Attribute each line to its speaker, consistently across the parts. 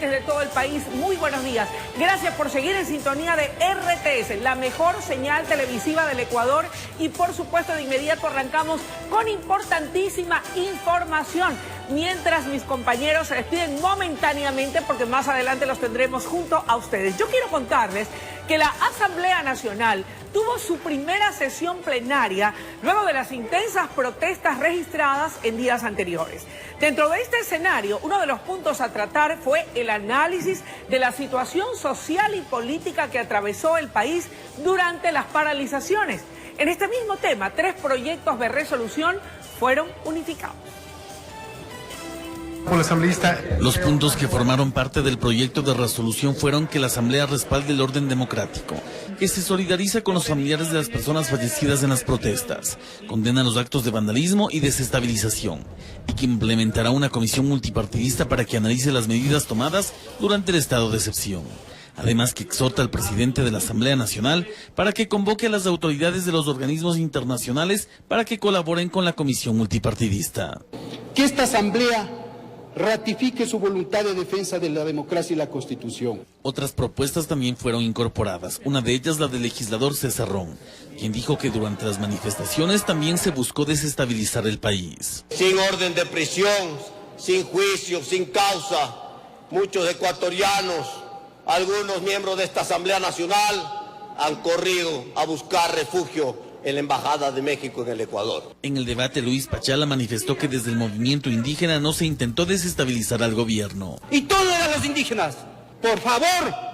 Speaker 1: televidentes de todo el país, muy buenos días. Gracias por seguir en sintonía de RTS, la mejor señal televisiva del Ecuador. Y por supuesto, de inmediato arrancamos con importantísima información. Mientras mis compañeros se despiden momentáneamente, porque más adelante los tendremos junto a ustedes. Yo quiero contarles que la Asamblea Nacional tuvo su primera sesión plenaria luego de las intensas protestas registradas en días anteriores. Dentro de este escenario, uno de los puntos a tratar fue el análisis de la situación social y política que atravesó el país durante las paralizaciones. En este mismo tema, 3 proyectos de resolución fueron unificados.
Speaker 2: Los puntos que formaron parte del proyecto de resolución fueron que la Asamblea respalde el orden democrático, que se solidariza con los familiares de las personas fallecidas en las protestas, condena los actos de vandalismo y desestabilización, y que implementará una comisión multipartidista para que analice las medidas tomadas durante el estado de excepción. Además, que exhorta al presidente de la Asamblea Nacional para que convoque a las autoridades de los organismos internacionales para que colaboren con la comisión multipartidista.
Speaker 3: Que esta Asamblea ratifique su voluntad de defensa de la democracia y la Constitución.
Speaker 2: Otras propuestas también fueron incorporadas, una de ellas la del legislador César Ron, quien dijo que durante las manifestaciones también se buscó desestabilizar el país.
Speaker 4: Sin orden de prisión, sin juicio, sin causa, muchos ecuatorianos, algunos miembros de esta Asamblea Nacional han corrido a buscar refugio en la Embajada de México en el Ecuador.
Speaker 2: En el debate, Luis Pachala manifestó que desde el movimiento indígena no se intentó desestabilizar al gobierno.
Speaker 3: Y todos eran los indígenas. Por favor,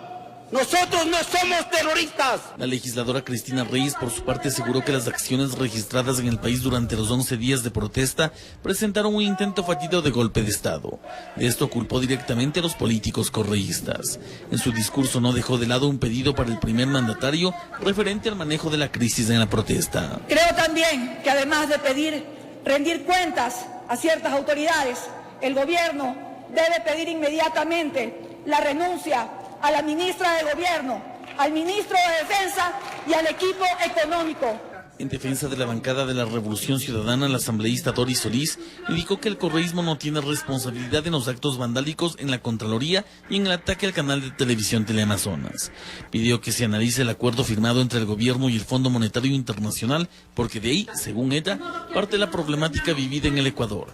Speaker 3: nosotros no somos terroristas.
Speaker 2: La legisladora Cristina Reyes, por su parte, aseguró que las acciones registradas en el país durante los 11 días de protesta presentaron un intento fallido de golpe de Estado. De esto culpó directamente a los políticos correístas. En su discurso no dejó de lado un pedido para el primer mandatario referente al manejo de la crisis en la protesta.
Speaker 5: Creo también que además de pedir rendir cuentas a ciertas autoridades, el gobierno debe pedir inmediatamente la renuncia a la ministra de Gobierno, al ministro de Defensa y al equipo económico.
Speaker 2: En defensa de la bancada de la Revolución Ciudadana, la asambleísta Doris Solís indicó que el correísmo no tiene responsabilidad en los actos vandálicos en la Contraloría y en el ataque al canal de televisión Teleamazonas. Pidió que se analice el acuerdo firmado entre el gobierno y el Fondo Monetario Internacional, porque de ahí, según ella, parte la problemática vivida en el Ecuador.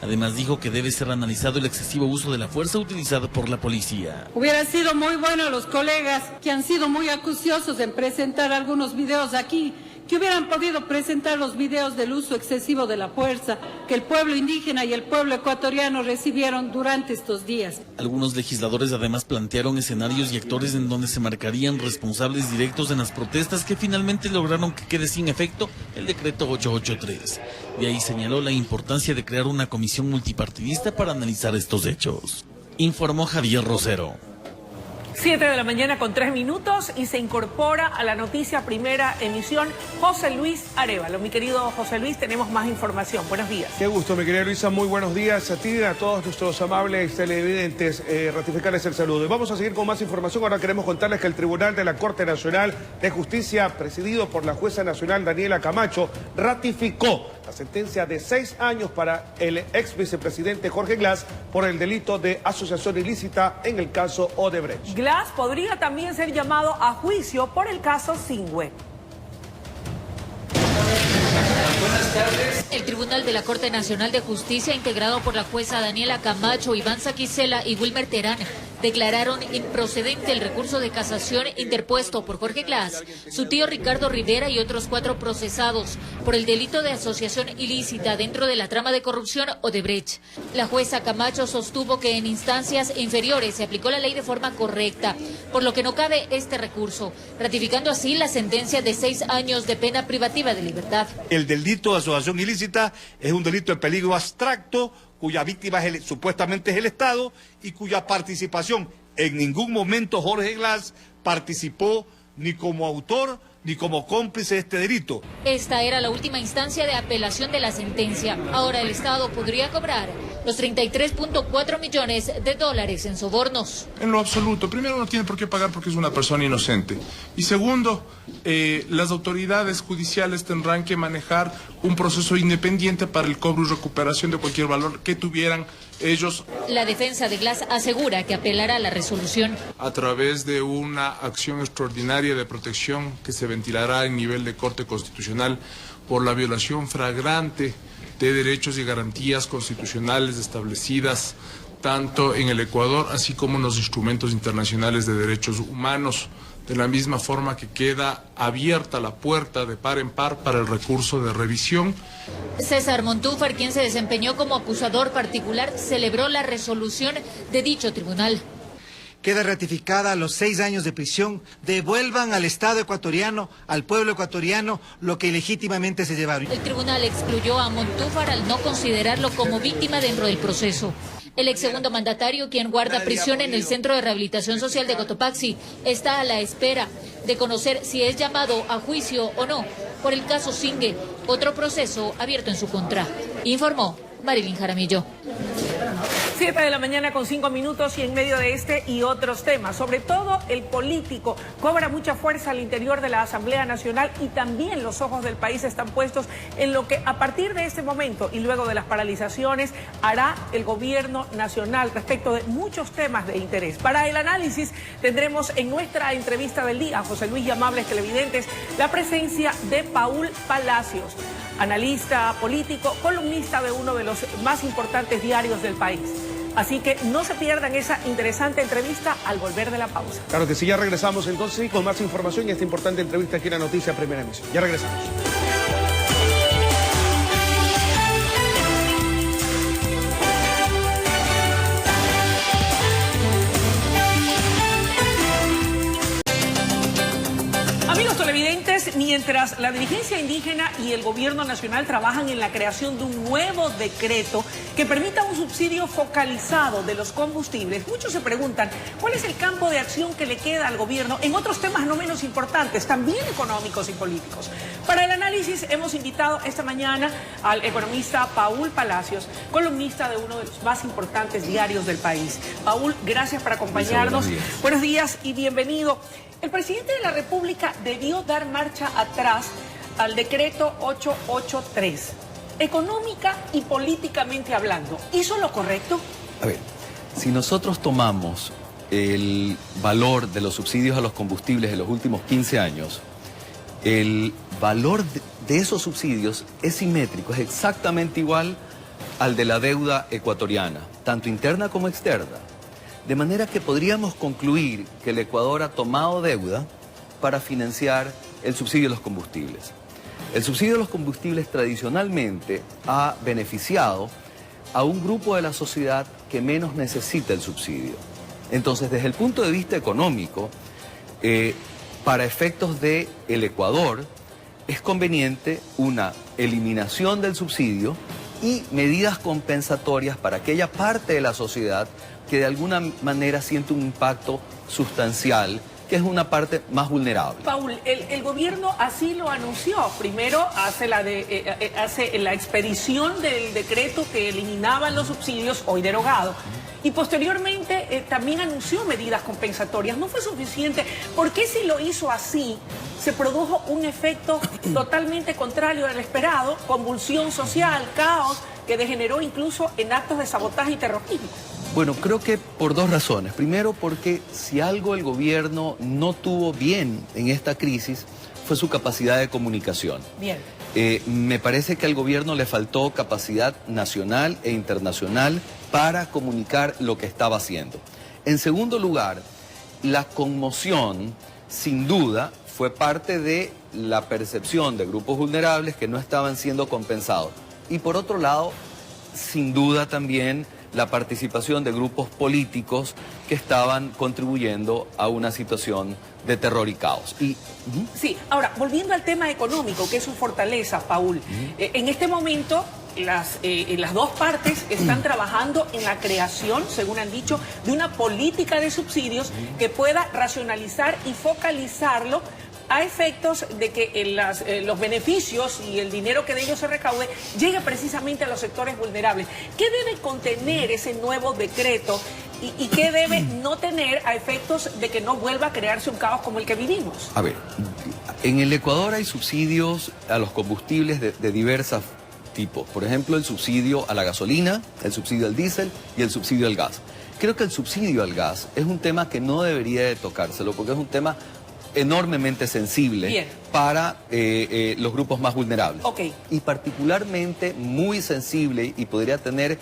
Speaker 2: Además, dijo que debe ser analizado el excesivo uso de la fuerza utilizada por la policía.
Speaker 6: Hubiera sido muy bueno los colegas que han sido muy acuciosos en presentar algunos videos aquí, que hubieran podido presentar los videos del uso excesivo de la fuerza que el pueblo indígena y el pueblo ecuatoriano recibieron durante estos días.
Speaker 2: Algunos legisladores además plantearon escenarios y actores en donde se marcarían responsables directos en las protestas que finalmente lograron que quede sin efecto el decreto 883. De ahí señaló la importancia de crear una comisión multipartidista para analizar estos hechos. Informó Javier Rosero.
Speaker 1: 7 de la mañana con 3 minutos y se incorpora a la noticia primera emisión José Luis Arévalo. Mi querido José Luis, tenemos más información. Buenos días.
Speaker 7: Qué gusto, mi querida Luisa. Muy buenos días a ti y a todos nuestros amables televidentes. Ratificarles el saludo. Y vamos a seguir con más información. Ahora queremos contarles que el Tribunal de la Corte Nacional de Justicia, presidido por la jueza nacional Daniela Camacho, ratificó la sentencia de 6 años para el ex vicepresidente Jorge Glass por el delito de asociación ilícita en el caso Odebrecht.
Speaker 1: Glass podría también ser llamado a juicio por el caso Singüe.
Speaker 8: El Tribunal de la Corte Nacional de Justicia, integrado por la jueza Daniela Camacho, Iván Saquicela y Wilmer Terán, declararon improcedente el recurso de casación interpuesto por Jorge Glass, su tío Ricardo Rivera y otros 4 procesados por el delito de asociación ilícita dentro de la trama de corrupción Odebrecht. La jueza Camacho sostuvo que en instancias inferiores se aplicó la ley de forma correcta, por lo que no cabe este recurso, ratificando así la sentencia de 6 años de pena privativa de libertad.
Speaker 9: El delito de asociación ilícita es un delito de peligro abstracto, cuya víctima supuestamente es el Estado y cuya participación en ningún momento Jorge Glass participó ni como autor ni como cómplice de este delito.
Speaker 8: Esta era la última instancia de apelación de la sentencia. Ahora el Estado podría cobrar los 33.4 millones de dólares en sobornos.
Speaker 10: En lo absoluto. Primero, no tiene por qué pagar porque es una persona inocente. Y segundo, las autoridades judiciales tendrán que manejar un proceso independiente para el cobro y recuperación de cualquier valor que tuvieran ellos...
Speaker 8: La defensa de Glass asegura que apelará a la resolución.
Speaker 10: A través de una acción extraordinaria de protección que se ventilará en nivel de Corte Constitucional por la violación flagrante de derechos y garantías constitucionales establecidas tanto en el Ecuador así como en los instrumentos internacionales de derechos humanos, de la misma forma que queda abierta la puerta de par en par para el recurso de revisión.
Speaker 8: César Montúfar, quien se desempeñó como acusador particular, celebró la resolución de dicho tribunal.
Speaker 11: Queda ratificada los 6 años de prisión, devuelvan al Estado ecuatoriano, al pueblo ecuatoriano, lo que ilegítimamente se llevaron.
Speaker 8: El tribunal excluyó a Montúfar al no considerarlo como víctima dentro del proceso. El ex segundo mandatario, quien guarda prisión en el Centro de Rehabilitación Social de Cotopaxi, está a la espera de conocer si es llamado a juicio o no por el caso Singue, otro proceso abierto en su contra. Informó Marilyn Jaramillo.
Speaker 1: 7 de la mañana con 5 minutos y en medio de este y otros temas, sobre todo el político, cobra mucha fuerza al interior de la Asamblea Nacional y también los ojos del país están puestos en lo que a partir de este momento y luego de las paralizaciones hará el gobierno nacional respecto de muchos temas de interés. Para el análisis tendremos en nuestra entrevista del día, José Luis y amables televidentes, la presencia de Paul Palacios, analista político, columnista de uno de los más importantes diarios del país. Así que no se pierdan esa interesante entrevista al volver de la pausa.
Speaker 7: Claro que sí, ya regresamos entonces con más información y esta importante entrevista aquí en la Noticia Primera Emisión. Ya regresamos.
Speaker 1: Amigos televidentes, mientras la dirigencia indígena y el gobierno nacional trabajan en la creación de un nuevo decreto que permita un subsidio focalizado de los combustibles, muchos se preguntan cuál es el campo de acción que le queda al gobierno en otros temas no menos importantes, también económicos y políticos. Para el análisis hemos invitado esta mañana al economista Paul Palacios, columnista de uno de los más importantes diarios del país. Paul, gracias por acompañarnos. Buenos días y bienvenido. El presidente de la República debió dar marcha atrás al decreto 883, económica y políticamente hablando. ¿Hizo lo correcto?
Speaker 12: A ver, si nosotros tomamos el valor de los subsidios a los combustibles en los últimos 15 años, el valor de esos subsidios es simétrico, es exactamente igual al de la deuda ecuatoriana, tanto interna como externa. De manera que podríamos concluir que el Ecuador ha tomado deuda para financiar el subsidio de los combustibles. El subsidio de los combustibles tradicionalmente ha beneficiado a un grupo de la sociedad que menos necesita el subsidio. Entonces, desde el punto de vista económico, para efectos del Ecuador, es conveniente una eliminación del subsidio y medidas compensatorias para aquella parte de la sociedad que de alguna manera siente un impacto sustancial, que es una parte más vulnerable.
Speaker 1: Paul, el gobierno así lo anunció. Primero hace la expedición del decreto que eliminaba los subsidios, hoy derogado. Y posteriormente también anunció medidas compensatorias. No fue suficiente. ¿Por qué si lo hizo así se produjo un efecto totalmente contrario al esperado? Convulsión social, caos, que degeneró incluso en actos de sabotaje y terrorismo.
Speaker 12: Bueno, creo que por dos razones. Primero, porque si algo el gobierno no tuvo bien en esta crisis fue su capacidad de comunicación.
Speaker 1: Bien.
Speaker 12: Me parece que al gobierno le faltó capacidad nacional e internacional para comunicar lo que estaba haciendo. En segundo lugar, la conmoción, sin duda, fue parte de la percepción de grupos vulnerables que no estaban siendo compensados. Y por otro lado, sin duda también la participación de grupos políticos que estaban contribuyendo a una situación de terror y caos.
Speaker 1: Sí, ahora, volviendo al tema económico, que es su fortaleza, Paul, en este momento las dos partes están trabajando en la creación, según han dicho, de una política de subsidios que pueda racionalizar y focalizarlo a efectos de que los beneficios y el dinero que de ellos se recaude llegue precisamente a los sectores vulnerables. ¿Qué debe contener ese nuevo decreto y qué debe no tener a efectos de que no vuelva a crearse un caos como el que vivimos?
Speaker 12: A ver, en el Ecuador hay subsidios a los combustibles de diversas tipos. Por ejemplo, el subsidio a la gasolina, el subsidio al diésel y el subsidio al gas. Creo que el subsidio al gas es un tema que no debería de tocárselo porque es un tema enormemente sensible para los grupos más vulnerables. Y particularmente muy sensible y podría tener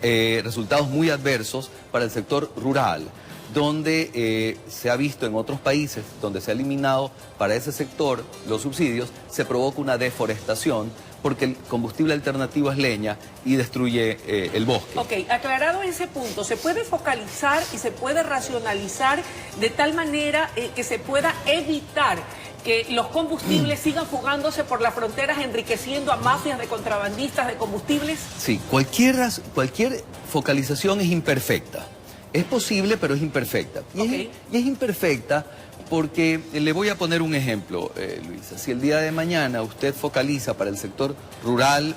Speaker 12: resultados muy adversos para el sector rural, donde se ha visto en otros países, donde se ha eliminado para ese sector los subsidios, se provoca una deforestación porque el combustible alternativo es leña y destruye el bosque.
Speaker 1: Ok, aclarado ese punto, ¿se puede focalizar y se puede racionalizar de tal manera que se pueda evitar que los combustibles sigan fugándose por las fronteras, enriqueciendo a mafias de contrabandistas de combustibles?
Speaker 12: Sí, cualquier focalización es imperfecta. Es posible, pero es imperfecta. Y es imperfecta porque, le voy a poner un ejemplo, Luisa. Si el día de mañana usted focaliza para el sector rural,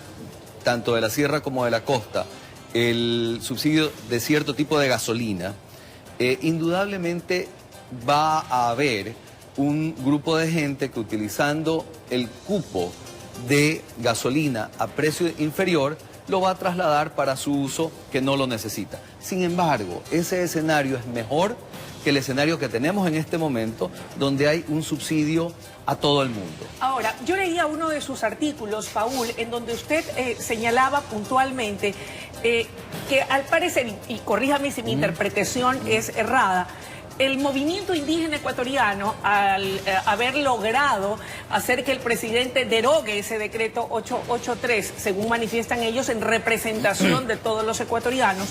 Speaker 12: tanto de la sierra como de la costa, el subsidio de cierto tipo de gasolina, indudablemente va a haber un grupo de gente que, utilizando el cupo de gasolina a precio inferior, lo va a trasladar para su uso que no lo necesita. Sin embargo, ese escenario es mejor que el escenario que tenemos en este momento, donde hay un subsidio a todo el mundo.
Speaker 1: Ahora, yo leía uno de sus artículos, Paul, en donde usted señalaba puntualmente que al parecer, y corríjame si mi interpretación es errada, el movimiento indígena ecuatoriano, al haber logrado hacer que el presidente derogue ese decreto 883, según manifiestan ellos, en representación de todos los ecuatorianos,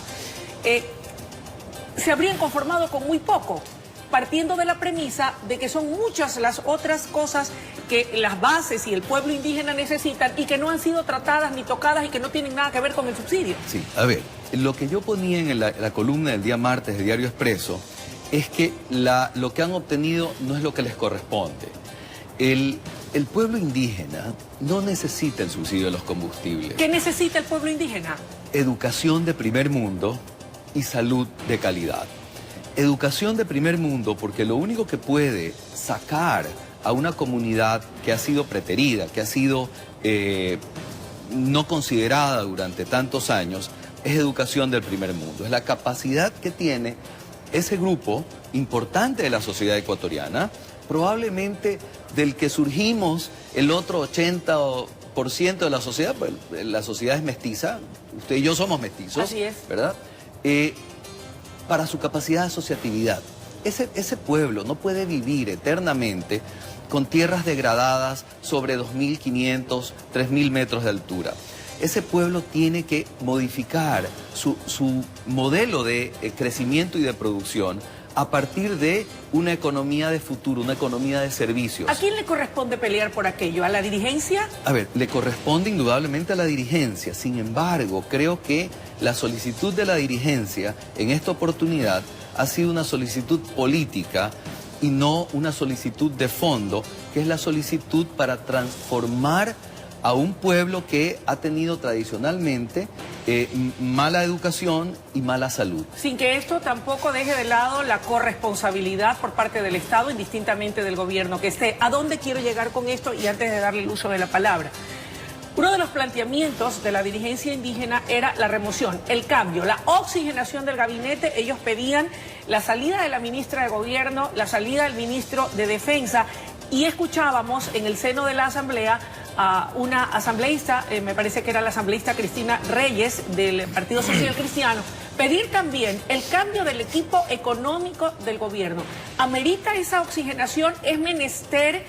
Speaker 1: se habrían conformado con muy poco, partiendo de la premisa de que son muchas las otras cosas que las bases y el pueblo indígena necesitan y que no han sido tratadas ni tocadas y que no tienen nada que ver con el subsidio.
Speaker 12: Sí, a ver, lo que yo ponía en la columna del día martes de Diario Expreso es que lo que han obtenido no es lo que les corresponde. El pueblo indígena no necesita el subsidio de los combustibles.
Speaker 1: ¿Qué necesita el pueblo indígena?
Speaker 12: Educación de primer mundo y salud de calidad. Educación de primer mundo porque lo único que puede sacar a una comunidad que ha sido preterida, que ha sido no considerada durante tantos años, es educación del primer mundo. Es la capacidad que tiene ese grupo importante de la sociedad ecuatoriana, probablemente del que surgimos el otro 80% de la sociedad, pues la sociedad es mestiza, usted y yo somos mestizos.
Speaker 1: Así es.
Speaker 12: ¿Verdad? Para su capacidad de asociatividad. Ese pueblo no puede vivir eternamente con tierras degradadas sobre 2.500, 3.000 metros de altura. Ese pueblo tiene que modificar su modelo de crecimiento y de producción a partir de una economía de futuro, una economía de servicios.
Speaker 1: ¿A quién le corresponde pelear por aquello? ¿A la dirigencia?
Speaker 12: A ver, le corresponde indudablemente a la dirigencia. Sin embargo, creo que la solicitud de la dirigencia en esta oportunidad ha sido una solicitud política y no una solicitud de fondo, que es la solicitud para transformar a un pueblo que ha tenido tradicionalmente mala educación y mala salud.
Speaker 1: Sin que esto tampoco deje de lado la corresponsabilidad por parte del Estado, indistintamente del gobierno que esté. ¿A dónde quiero llegar con esto? Y antes de darle el uso de la palabra. Uno de los planteamientos de la dirigencia indígena era la remoción, el cambio, la oxigenación del gabinete. Ellos pedían la salida de la ministra de Gobierno, la salida del ministro de Defensa, y escuchábamos en el seno de la Asamblea a una asambleísta, me parece que era la asambleísta Cristina Reyes del Partido Social Cristiano, pedir también el cambio del equipo económico del gobierno. ¿Amerita esa oxigenación? ¿Es menester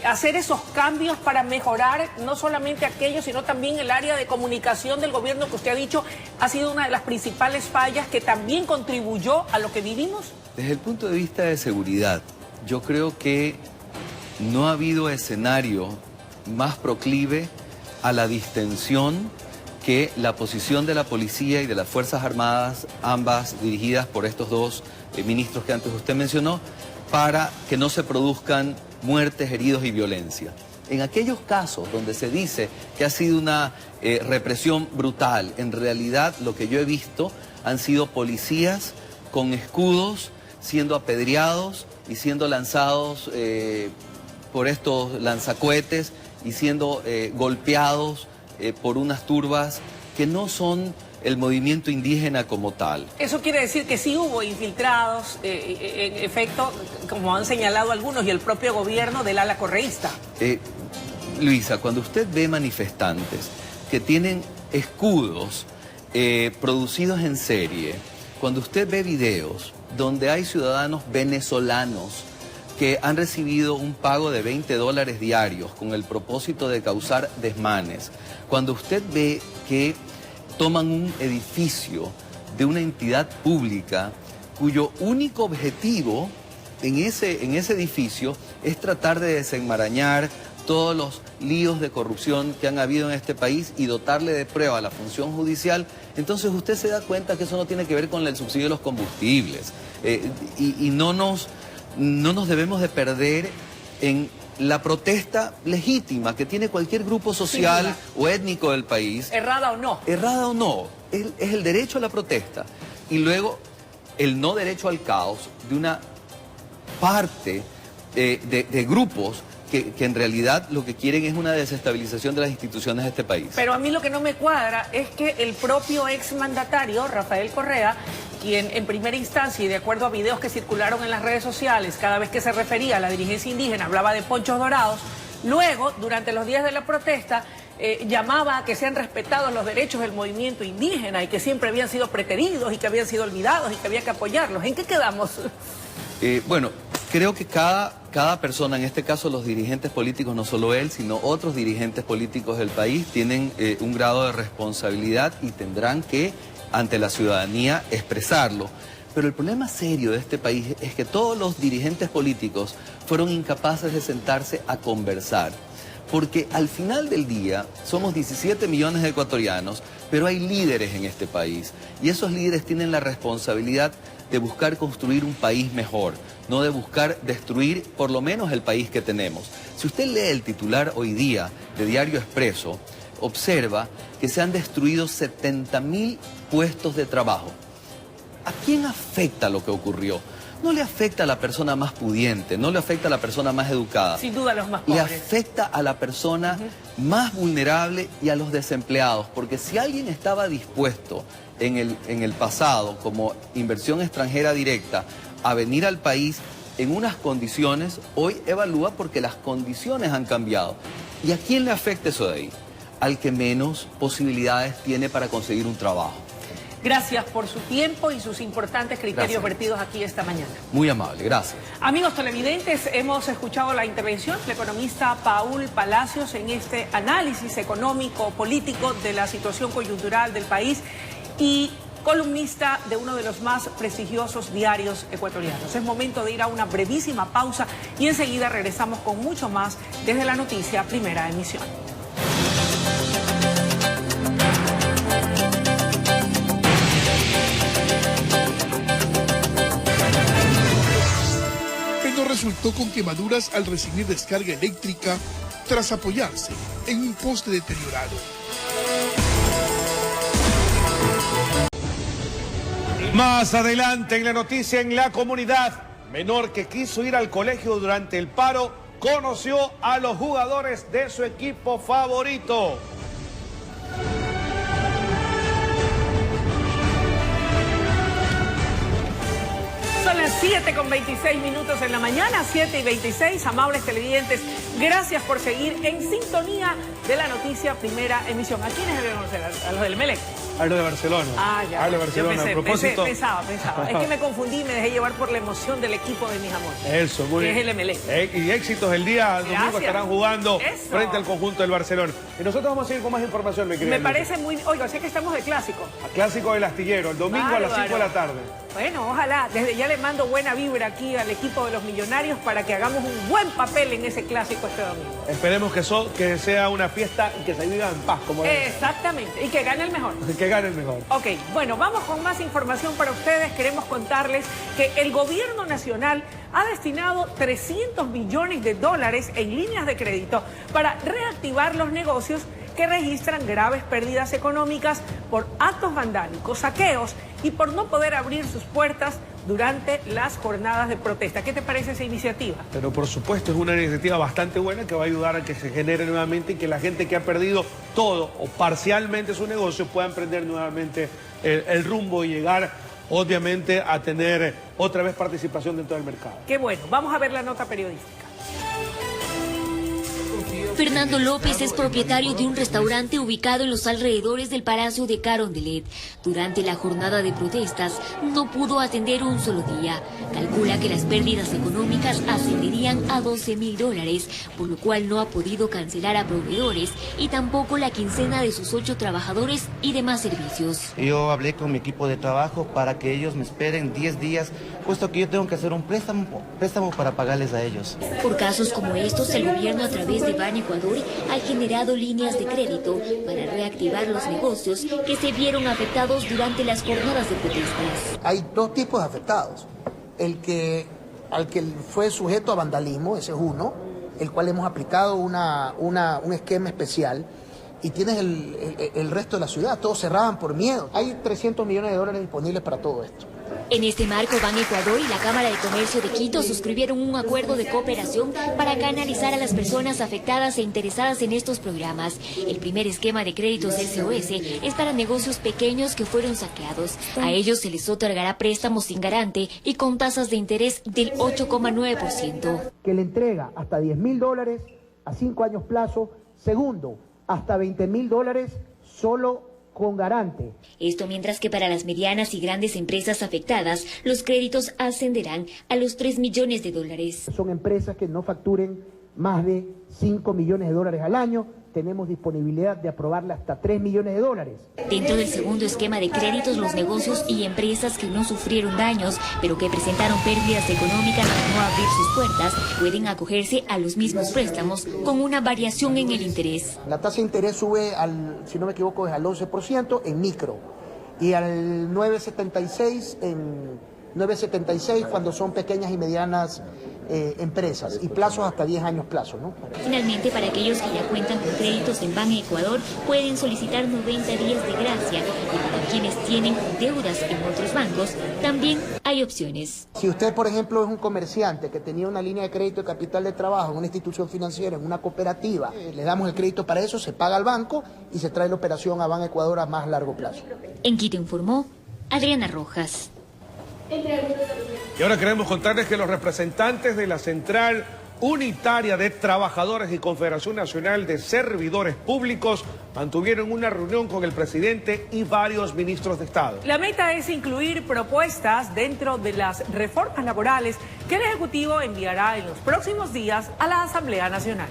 Speaker 1: hacer esos cambios para mejorar no solamente aquello, sino también el área de comunicación del gobierno que usted ha dicho ha sido una de las principales fallas que también contribuyó a lo que vivimos?
Speaker 12: Desde el punto de vista de seguridad, yo creo que no ha habido escenario más proclive a la distensión que la posición de la policía y de las Fuerzas Armadas, ambas dirigidas por estos dos ministros que antes usted mencionó, para que no se produzcan muertes, heridos y violencia. En aquellos casos donde se dice que ha sido una represión brutal, en realidad lo que yo he visto han sido policías con escudos siendo apedreados y siendo lanzados por estos lanzacohetes y siendo golpeados por unas turbas que no son el movimiento indígena como tal.
Speaker 1: Eso quiere decir que sí hubo infiltrados, en efecto, como han señalado algunos, y el propio gobierno del ala correísta.
Speaker 12: Luisa, cuando usted ve manifestantes que tienen escudos producidos en serie, cuando usted ve videos donde hay ciudadanos venezolanos que han recibido un pago de $20 diarios con el propósito de causar desmanes, cuando usted ve que toman un edificio de una entidad pública cuyo único objetivo en ese edificio es tratar de desenmarañar todos los líos de corrupción que han habido en este país y dotarle de prueba a la función judicial, entonces usted se da cuenta que eso no tiene que ver con el subsidio de los combustibles. Y no nos debemos de perder en la protesta legítima que tiene cualquier grupo social o étnico del país.
Speaker 1: ¿Errada o no?
Speaker 12: Errada o no. Es el derecho a la protesta. Y luego el no derecho al caos de una parte de grupos que en realidad lo que quieren es una desestabilización de las instituciones de este país.
Speaker 1: Pero a mí lo que no me cuadra es que el propio exmandatario, Rafael Correa, quien en primera instancia y de acuerdo a videos que circularon en las redes sociales, cada vez que se refería a la dirigencia indígena hablaba de ponchos dorados, luego, durante los días de la protesta, llamaba a que sean respetados los derechos del movimiento indígena y que siempre habían sido preteridos y que habían sido olvidados y que había que apoyarlos. ¿En qué quedamos?
Speaker 12: Bueno, creo que cada persona, en este caso los dirigentes políticos, no solo él, sino otros dirigentes políticos del país, tienen un grado de responsabilidad y tendrán que, ante la ciudadanía, expresarlo. Pero el problema serio de este país es que todos los dirigentes políticos fueron incapaces de sentarse a conversar. Porque al final del día somos 17 millones de ecuatorianos, pero hay líderes en este país. Y esos líderes tienen la responsabilidad de buscar construir un país mejor, no de buscar destruir por lo menos el país que tenemos. Si usted lee el titular hoy día de Diario Expreso, observa que se han destruido 70.000 puestos de trabajo. ¿A quién afecta lo que ocurrió? No le afecta a la persona más pudiente, no le afecta a la persona más educada.
Speaker 1: Sin duda a los más pobres.
Speaker 12: Le afecta a la persona más vulnerable y a los desempleados, porque si alguien estaba dispuesto en el pasado, como inversión extranjera directa, a venir al país en unas condiciones, hoy evalúa porque las condiciones han cambiado. ¿Y a quién le afecta eso de ahí? Al que menos posibilidades tiene para conseguir un trabajo.
Speaker 1: Gracias por su tiempo y sus importantes criterios vertidos aquí esta mañana.
Speaker 12: Muy amable, gracias.
Speaker 1: Amigos televidentes, hemos escuchado la intervención del economista Paul Palacios en este análisis económico, político de la situación coyuntural del país y columnista de uno de los más prestigiosos diarios ecuatorianos. Es momento de ir a una brevísima pausa y enseguida regresamos con mucho más desde la noticia Primera Emisión.
Speaker 13: Resultó con quemaduras al recibir descarga eléctrica tras apoyarse en un poste deteriorado.
Speaker 7: Más adelante en la noticia en la comunidad, menor que quiso ir al colegio durante el paro, conoció a los jugadores de su equipo favorito.
Speaker 1: Son las 7:26 en la mañana, 7:26. Amables televidentes, gracias por seguir en sintonía de la noticia Primera Emisión. ¿A quiénes deben conocer? ¿A los del Melec?
Speaker 7: A los de Barcelona.
Speaker 1: Ah, ya.
Speaker 7: A los de Barcelona, a propósito.
Speaker 1: Pensaba. Es que me confundí, me dejé llevar por la emoción del equipo de mis amores.
Speaker 7: Eso, muy bien.
Speaker 1: Que es el Melec.
Speaker 7: Y éxitos el día domingo estarán jugando frente al conjunto del Barcelona. Y nosotros vamos a seguir con más información, mi querida.
Speaker 1: Me parece muy... Oiga, sé que estamos de clásico.
Speaker 7: Clásico del Astillero, el domingo a las 5 de la tarde.
Speaker 1: Bueno, ojalá. Desde ya le mando buena vibra aquí al equipo de los Millonarios para que hagamos un buen papel en ese clásico este domingo.
Speaker 7: Esperemos que sea una fiesta y que se viva en paz, como es.
Speaker 1: Exactamente. Y que gane el mejor.
Speaker 7: Que gane el mejor.
Speaker 1: Ok, bueno, vamos con más información para ustedes. Queremos contarles que el gobierno nacional ha destinado $300 millones en líneas de crédito para reactivar los negocios que registran graves pérdidas económicas por actos vandálicos, saqueos y por no poder abrir sus puertas durante las jornadas de protesta. ¿Qué te parece esa iniciativa?
Speaker 7: Pero por supuesto es una iniciativa bastante buena que va a ayudar a que se genere nuevamente y que la gente que ha perdido todo o parcialmente su negocio pueda emprender nuevamente el rumbo y llegar obviamente a tener otra vez participación dentro del mercado.
Speaker 1: Qué bueno, vamos a ver la nota periodística.
Speaker 14: Fernando López es propietario de un restaurante ubicado en los alrededores del Palacio de Carondelet. Durante la jornada de protestas no pudo atender un solo día. Calcula que las pérdidas económicas ascenderían a $12.000, por lo cual no ha podido cancelar a proveedores y tampoco la quincena de sus 8 trabajadores y demás servicios.
Speaker 15: Yo hablé con mi equipo de trabajo para que ellos me esperen 10 días, puesto que yo tengo que hacer un préstamo para pagarles a ellos.
Speaker 14: Por casos como estos, el gobierno a través de Ban Ecuador ha generado líneas de crédito para reactivar los negocios que se vieron afectados durante las jornadas de protestas.
Speaker 16: Hay 2 tipos de afectados. Al que fue sujeto a vandalismo, ese es uno, el cual hemos aplicado un esquema especial, y tienes el resto de la ciudad, todos cerraban por miedo. Hay $300 millones disponibles para todo esto.
Speaker 14: En este marco, Ban Ecuador y la Cámara de Comercio de Quito suscribieron un acuerdo de cooperación para canalizar a las personas afectadas e interesadas en estos programas. El primer esquema de créditos SOS es para negocios pequeños que fueron saqueados. A ellos se les otorgará préstamos sin garante y con tasas de interés del 8,9%.
Speaker 16: Que le entrega hasta $10.000 a 5 años plazo. Segundo, hasta $20.000 solo con garante.
Speaker 14: Esto mientras que para las medianas y grandes empresas afectadas, los créditos ascenderán a los $3 millones.
Speaker 16: Son empresas que no facturen más de $5 millones al año. Tenemos disponibilidad de aprobarla hasta $3 millones.
Speaker 14: Dentro del segundo esquema de créditos, los negocios y empresas que no sufrieron daños, pero que presentaron pérdidas económicas al no abrir sus puertas, pueden acogerse a los mismos préstamos con una variación en el interés.
Speaker 16: La tasa de interés sube si no me equivoco, es al 11% en micro y al 9,76 cuando son pequeñas y medianas empresas, y plazos hasta 10 años plazo, ¿no?
Speaker 14: Finalmente, para aquellos que ya cuentan con créditos en Ban Ecuador, pueden solicitar 90 días de gracia, y para quienes tienen deudas en otros bancos, también hay opciones.
Speaker 16: Si usted, por ejemplo, es un comerciante que tenía una línea de crédito de capital de trabajo en una institución financiera, en una cooperativa, le damos el crédito para eso, se paga al banco y se trae la operación a Ban Ecuador a más largo plazo.
Speaker 14: En Quito informó Adriana Rojas.
Speaker 7: Y ahora queremos contarles que los representantes de la Central Unitaria de Trabajadores y Confederación Nacional de Servidores Públicos mantuvieron una reunión con el presidente y varios ministros de Estado.
Speaker 1: La meta es incluir propuestas dentro de las reformas laborales que el Ejecutivo enviará en los próximos días a la Asamblea Nacional.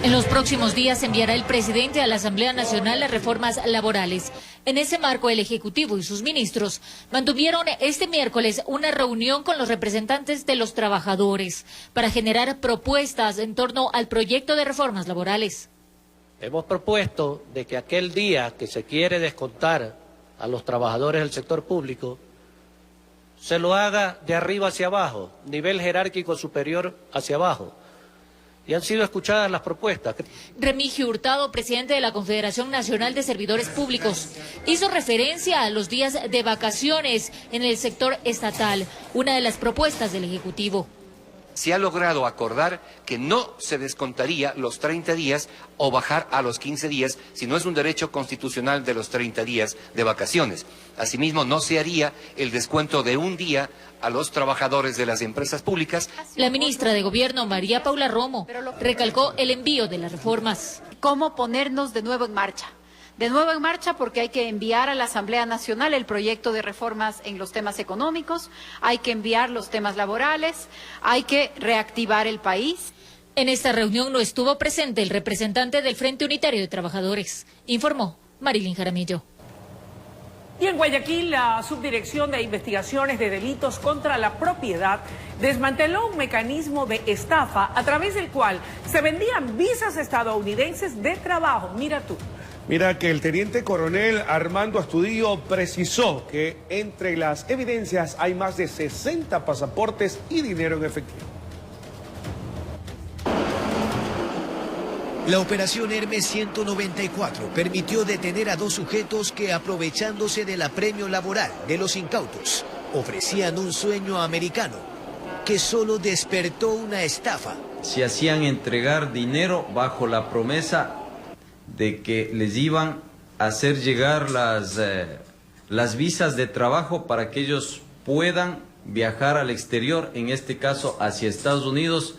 Speaker 8: En los próximos días enviará el presidente a la Asamblea Nacional las reformas laborales. En ese marco, el Ejecutivo y sus ministros mantuvieron este miércoles una reunión con los representantes de los trabajadores para generar propuestas en torno al proyecto de reformas laborales.
Speaker 17: Hemos propuesto de que aquel día que se quiere descontar a los trabajadores del sector público, se lo haga de arriba hacia abajo, nivel jerárquico superior hacia abajo. Y han sido escuchadas las propuestas.
Speaker 8: Remigio Hurtado, presidente de la Confederación Nacional de Servidores Públicos, hizo referencia a los días de vacaciones en el sector estatal, una de las propuestas del Ejecutivo.
Speaker 18: Se ha logrado acordar que no se descontaría los 30 días o bajar a los 15 días, si no es un derecho constitucional de los 30 días de vacaciones. Asimismo, no se haría el descuento de un día a los trabajadores de las empresas públicas.
Speaker 8: La ministra de Gobierno, María Paula Romo, recalcó el envío de las reformas.
Speaker 19: ¿Cómo ponernos de nuevo en marcha? De nuevo en marcha porque hay que enviar a la Asamblea Nacional el proyecto de reformas en los temas económicos, hay que enviar los temas laborales, hay que reactivar el país.
Speaker 8: En esta reunión no estuvo presente el representante del Frente Unitario de Trabajadores, informó Marilyn Jaramillo.
Speaker 1: Y en Guayaquil, la Subdirección de Investigaciones de Delitos contra la Propiedad desmanteló un mecanismo de estafa a través del cual se vendían visas estadounidenses de trabajo. Mira tú.
Speaker 7: Mira que el teniente coronel Armando Astudillo precisó que entre las evidencias hay más de 60 pasaportes y dinero en efectivo.
Speaker 20: La operación Hermes 194 permitió detener a 2 sujetos que, aprovechándose del apremio laboral de los incautos, ofrecían un sueño americano que solo despertó una estafa.
Speaker 21: Se hacían entregar dinero bajo la promesa de que les iban a hacer llegar las visas de trabajo para que ellos puedan viajar al exterior, en este caso hacia Estados Unidos,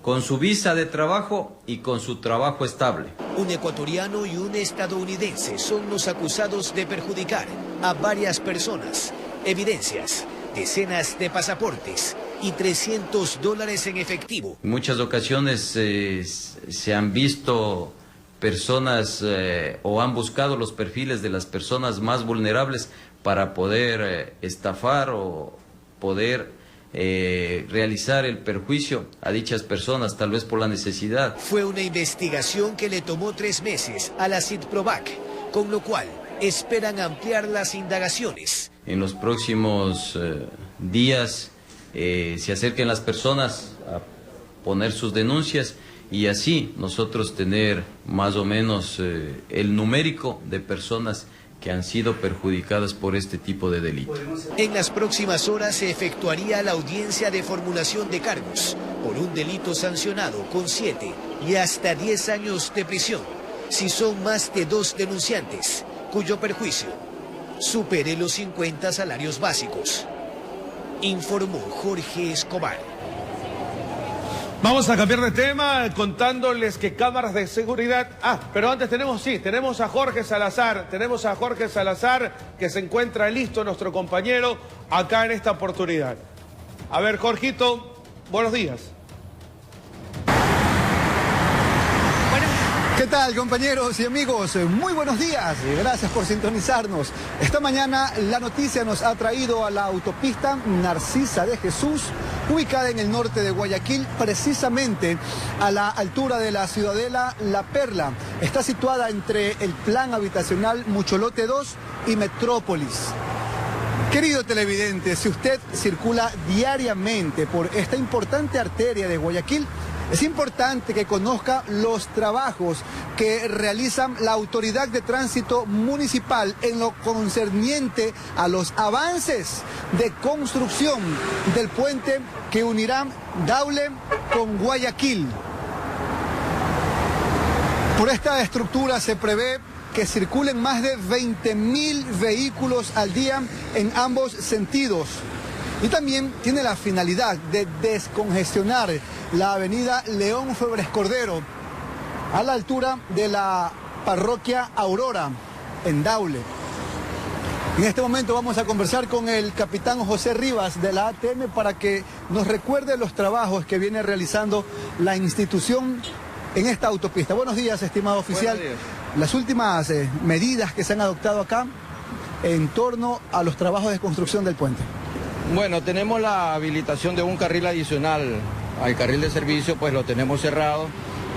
Speaker 21: con su visa de trabajo y con su trabajo estable.
Speaker 20: Un ecuatoriano y un estadounidense son los acusados de perjudicar a varias personas. Evidencias, decenas de pasaportes y $300 en efectivo.
Speaker 21: En muchas ocasiones se han visto personas o han buscado los perfiles de las personas más vulnerables para poder estafar o poder realizar el perjuicio a dichas personas, tal vez por la necesidad.
Speaker 20: Fue una investigación que le tomó 3 meses a la CIDPROVAC, con lo cual esperan ampliar las indagaciones.
Speaker 21: En los próximos días se acerquen las personas a poner sus denuncias y así nosotros tener más o menos el numérico de personas que han sido perjudicadas por este tipo de delito.
Speaker 20: En las próximas horas se efectuaría la audiencia de formulación de cargos por un delito sancionado con 7 y hasta 10 años de prisión si son más de 2 denunciantes, cuyo perjuicio supere los 50 salarios básicos. Informó Jorge Escobar.
Speaker 7: Vamos a cambiar de tema contándoles que cámaras de seguridad... pero antes tenemos a Jorge Salazar. Tenemos a Jorge Salazar que se encuentra listo, nuestro compañero, acá en esta oportunidad. A ver, Jorgito, buenos días.
Speaker 22: ¿Qué tal, compañeros y amigos? Muy buenos días, gracias por sintonizarnos. Esta mañana la noticia nos ha traído a la autopista Narcisa de Jesús, ubicada en el norte de Guayaquil, precisamente a la altura de la ciudadela La Perla. Está situada entre el plan habitacional Mucholote 2 y Metrópolis. Querido televidente, si usted circula diariamente por esta importante arteria de Guayaquil, es importante que conozca los trabajos que realizan la Autoridad de Tránsito Municipal en lo concerniente a los avances de construcción del puente que unirá Daule con Guayaquil. Por esta estructura se prevé que circulen más de 20.000 vehículos al día en ambos sentidos. Y también tiene la finalidad de descongestionar la avenida León Febres Cordero a la altura de la parroquia Aurora en Daule. En este momento vamos a conversar con el capitán José Rivas de la ATM para que nos recuerde los trabajos que viene realizando la institución en esta autopista. Buenos días, estimado oficial. Buenos días. Las últimas medidas que se han adoptado acá en torno a los trabajos de construcción del puente.
Speaker 23: Bueno, tenemos la habilitación de un carril adicional al carril de servicio, pues lo tenemos cerrado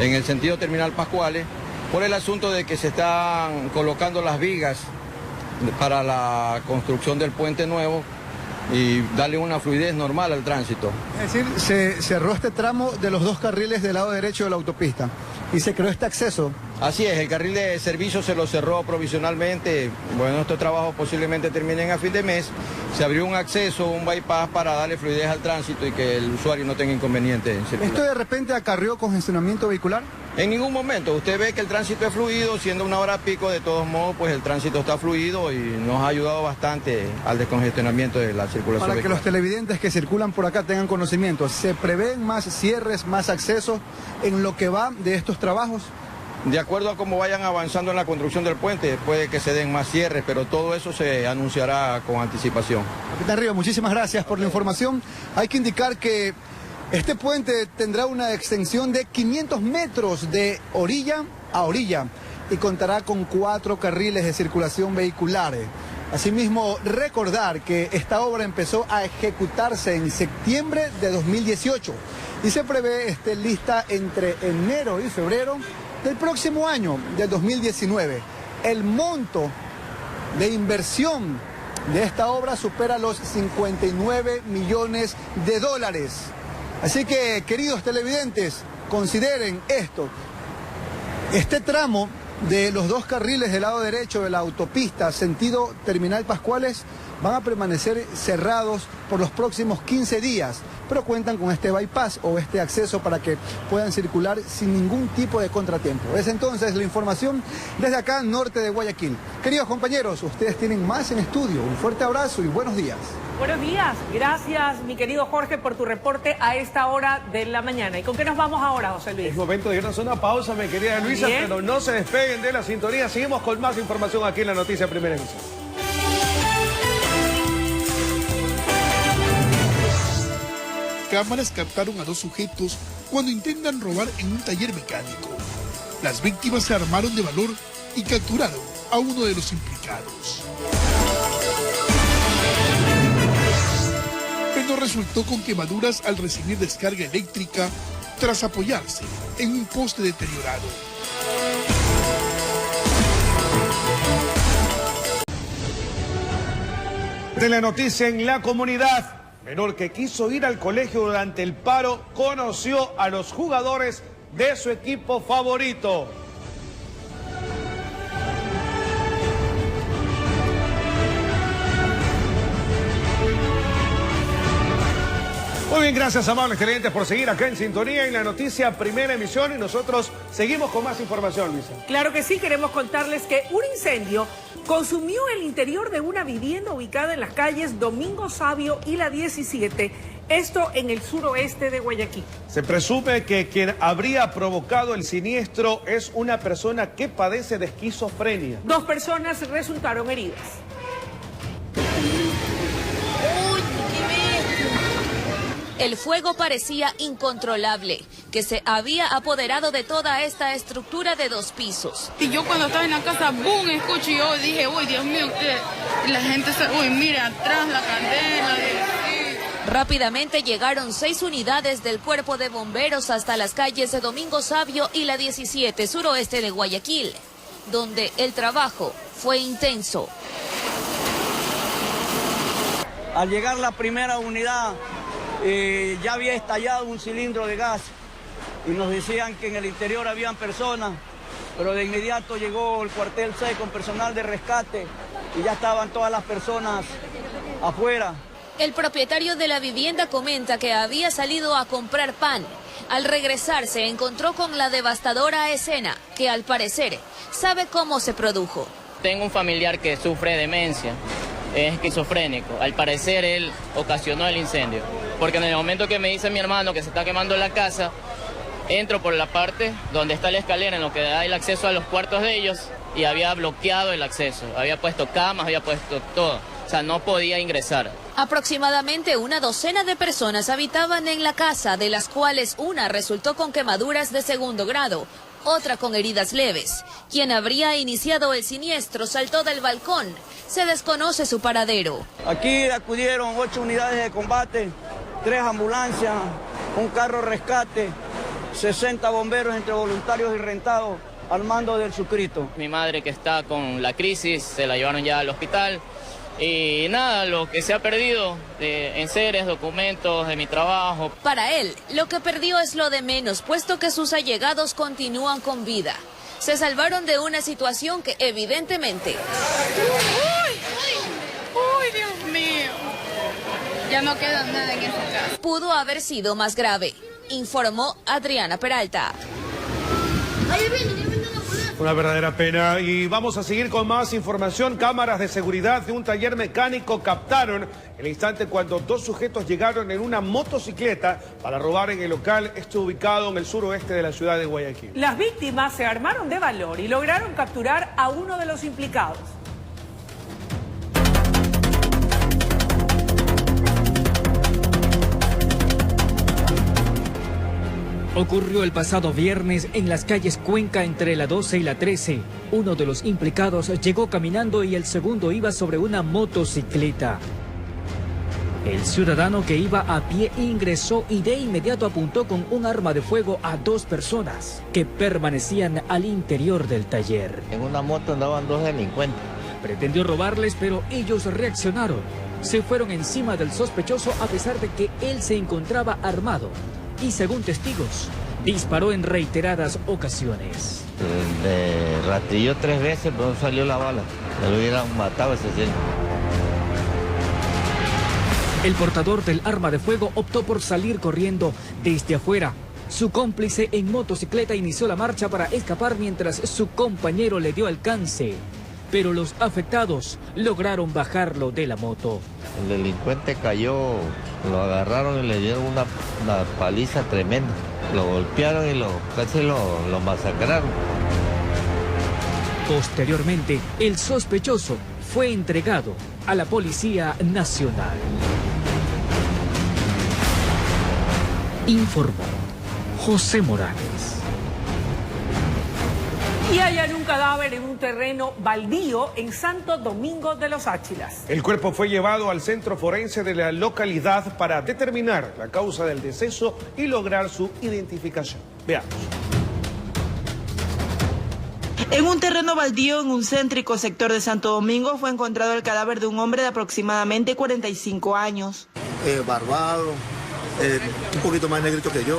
Speaker 23: en el sentido Terminal Pascuales, por el asunto de que se están colocando las vigas para la construcción del puente nuevo y darle una fluidez normal al tránsito.
Speaker 22: Es decir, se cerró este tramo de los 2 carriles del lado derecho de la autopista y se creó este acceso.
Speaker 23: Así es, el carril de servicio se lo cerró provisionalmente. Bueno, estos trabajos posiblemente terminen a fin de mes. Se abrió un acceso, un bypass para darle fluidez al tránsito y que el usuario no tenga inconveniente en circular.
Speaker 22: ¿Esto de repente acarreó congestionamiento vehicular?
Speaker 23: En ningún momento. Usted ve que el tránsito es fluido, siendo una hora pico, de todos modos, pues el tránsito está fluido y nos ha ayudado bastante al descongestionamiento de la circulación
Speaker 22: Para vehicular. Que los televidentes que circulan por acá tengan conocimiento, ¿se prevén más cierres, más accesos en lo que va de estos trabajos?
Speaker 23: De acuerdo a cómo vayan avanzando en la construcción del puente, puede que se den más cierres, pero todo eso se anunciará con anticipación.
Speaker 22: Capitán Rivas, muchísimas gracias por la información. Hay que indicar que este puente tendrá una extensión de 500 metros de orilla a orilla y contará con 4 carriles de circulación vehicular. Asimismo, recordar que esta obra empezó a ejecutarse en septiembre de 2018 y se prevé esté lista entre enero y febrero del próximo año, del 2019. El monto de inversión de esta obra supera los 59 millones de dólares. Así que, queridos televidentes, consideren esto. Este tramo de los dos carriles del lado derecho de la autopista sentido Terminal Pascuales van a permanecer cerrados por los próximos 15 días, pero cuentan con este bypass o este acceso para que puedan circular sin ningún tipo de contratiempo. Es entonces la información desde acá, norte de Guayaquil. Queridos compañeros, ustedes tienen más en estudio. Un fuerte abrazo y buenos días.
Speaker 1: Buenos días. Gracias, mi querido Jorge, por tu reporte a esta hora de la mañana. ¿Y con qué nos vamos ahora, José Luis?
Speaker 7: Es momento de irnos a una pausa, mi querida Luisa,
Speaker 1: Bien.
Speaker 7: pero no se despeguen de la sintonía. Seguimos con más información aquí en la Noticia Primera Emisión.
Speaker 13: Cámaras captaron a 2 sujetos cuando intentan robar en un taller mecánico. Las víctimas se armaron de valor y capturaron a uno de los implicados. Pero resultó con quemaduras al recibir descarga eléctrica tras apoyarse en un poste deteriorado.
Speaker 7: De la noticia en la comunidad. Menor que quiso ir al colegio durante el paro conoció a los jugadores de su equipo favorito. Muy bien, gracias amables televidentes por seguir acá en sintonía en la Noticia Primera Emisión y nosotros seguimos con más información, Luisa.
Speaker 1: Claro que sí, queremos contarles que un incendio consumió el interior de una vivienda ubicada en las calles Domingo Sabio y la 17, esto en el suroeste de Guayaquil.
Speaker 7: Se presume que quien habría provocado el siniestro es una persona que padece de esquizofrenia.
Speaker 1: 2 personas resultaron heridas.
Speaker 3: El fuego parecía incontrolable, que se había apoderado de toda esta estructura de 2 pisos.
Speaker 4: Y yo cuando estaba en la casa, boom, escucho y yo dije, uy, Dios mío, y la gente, uy, mira atrás la candela.
Speaker 3: Rápidamente llegaron 6 unidades del Cuerpo de Bomberos hasta las calles de Domingo Sabio y la 17, suroeste de Guayaquil, donde el trabajo fue intenso.
Speaker 5: Al llegar la primera unidad, ya había estallado un cilindro de gas y nos decían que en el interior habían personas, pero de inmediato llegó el cuartel 6 con personal de rescate y ya estaban todas las personas afuera.
Speaker 3: El propietario de la vivienda comenta que había salido a comprar pan. Al regresar se encontró con la devastadora escena, que al parecer sabe cómo se produjo.
Speaker 24: Tengo un familiar que sufre demencia, es esquizofrénico. Al parecer él ocasionó el incendio. Porque en el momento que me dice mi hermano que se está quemando la casa, entro por la parte donde está la escalera, en lo que da el acceso a los cuartos de ellos, y había bloqueado el acceso. Había puesto camas, había puesto todo. O sea, no podía ingresar.
Speaker 3: Aproximadamente una docena de personas habitaban en la casa, de las cuales una resultó con quemaduras de 2º grado, otra con heridas leves. Quien habría iniciado el siniestro saltó del balcón. Se desconoce su paradero.
Speaker 5: Aquí acudieron 8 unidades de combate, 3 ambulancias, un carro rescate, 60 bomberos entre voluntarios y rentados al mando del Sucrito.
Speaker 24: Mi madre, que está con la crisis, se la llevaron ya al hospital. Y nada, lo que se ha perdido de enseres, documentos de mi trabajo.
Speaker 3: Para él, lo que perdió es lo de menos, puesto que sus allegados continúan con vida. Se salvaron de una situación que evidentemente...
Speaker 4: ¡Uy, Dios mío! Ya no queda nada en esa casa.
Speaker 3: Pudo haber sido más grave, informó Adriana Peralta.
Speaker 7: Una verdadera pena. Y vamos a seguir con más información. Cámaras de seguridad de un taller mecánico captaron el instante cuando 2 sujetos llegaron en una motocicleta para robar en el local, ubicado en el suroeste de la ciudad de Guayaquil.
Speaker 1: Las víctimas se armaron de valor y lograron capturar a uno de los implicados.
Speaker 25: Ocurrió el pasado viernes en las calles Cuenca entre la 12 y la 13. Uno de los implicados llegó caminando y el segundo iba sobre una motocicleta. El ciudadano que iba a pie ingresó y de inmediato apuntó con un arma de fuego a 2 personas que permanecían al interior del taller.
Speaker 26: En una moto andaban 2 delincuentes.
Speaker 25: Pretendió robarles, pero ellos reaccionaron. Se fueron encima del sospechoso a pesar de que él se encontraba armado. Y según testigos, disparó en reiteradas ocasiones.
Speaker 26: Le ratilló 3 veces, pero no salió la bala. Me lo hubieran matado ese señor.
Speaker 25: El portador del arma de fuego optó por salir corriendo desde afuera. Su cómplice en motocicleta inició la marcha para escapar mientras su compañero le dio alcance. Pero los afectados lograron bajarlo de la moto.
Speaker 26: El delincuente cayó, lo agarraron y le dieron una paliza tremenda. Lo golpearon y casi lo masacraron.
Speaker 25: Posteriormente, el sospechoso fue entregado a la Policía Nacional. Informó José Morales.
Speaker 1: Y hallan un cadáver en un terreno baldío en Santo Domingo de los Áchilas.
Speaker 7: El cuerpo fue llevado al centro forense de la localidad para determinar la causa del deceso y lograr su identificación. Veamos.
Speaker 2: En un terreno baldío en un céntrico sector de Santo Domingo fue encontrado el cadáver de un hombre de aproximadamente 45 años.
Speaker 6: Barbado, un poquito más negrito que yo,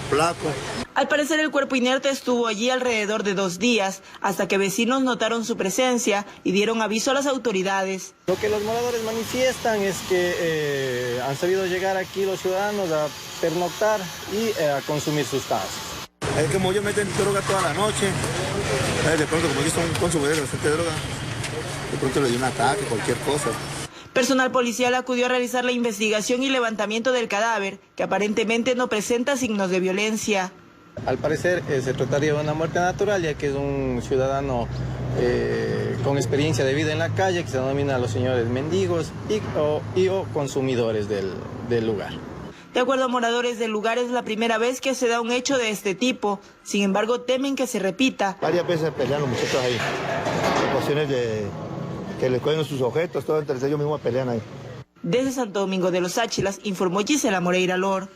Speaker 6: flaco.
Speaker 2: Al parecer el cuerpo inerte estuvo allí alrededor de 2 días, hasta que vecinos notaron su presencia y dieron aviso a las autoridades.
Speaker 9: Lo que los moradores manifiestan es que han sabido llegar aquí los ciudadanos a pernoctar y a consumir sustancias.
Speaker 6: Es como ellos meten droga toda la noche, de pronto como ellos son consumidores de bastante droga, de pronto le dio un ataque, cualquier cosa.
Speaker 2: Personal policial acudió a realizar la investigación y levantamiento del cadáver, que aparentemente no presenta signos de violencia.
Speaker 9: Al parecer se trataría de una muerte natural, ya que es un ciudadano con experiencia de vida en la calle, que se denomina a los señores mendigos o consumidores del lugar.
Speaker 2: De acuerdo a moradores del lugar, es la primera vez que se da un hecho de este tipo. Sin embargo, temen que se repita.
Speaker 6: Varias veces pelean los muchachos ahí. Ocasiones de que les cogen sus objetos, todo entre ellos mismos pelean ahí.
Speaker 2: Desde Santo Domingo de los Áchilas, informó Gisela Moreira Lor.